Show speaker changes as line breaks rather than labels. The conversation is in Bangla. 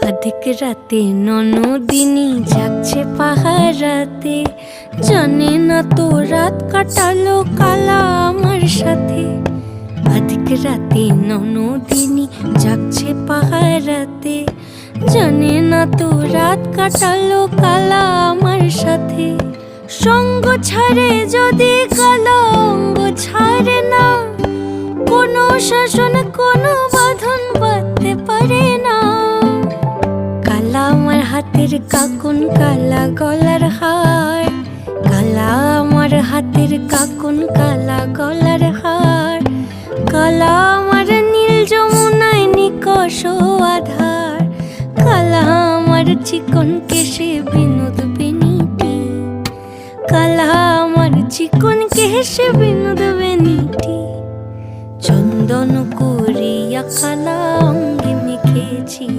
অধিক রাতে ননদিনী যাচ্ছে পাহারাতে, জানে না তো রাত কাটালো কালা আমার সাথে। অধিক রাতে ননদিনী যাচ্ছে পাহারাতে, জানে না তো রাত কাটালো কালা আমার সাথে। সঙ্গ ছাড়ে যদি কালা অঙ্গ ছাড়ে না, কোনো শাসন কোনো বাঁধন বাঁধতে পারে না। কালা আমার হাতের কাকুন কালা গলার হার, কালা আমার হাতের কাকুন কালা গলার হার। কালা আমার নীল যমুনায় নিকষ আধার, কালা আমার চিকন কেশে বিনোদ বেনিটি, কালা আমার চিকন কেশে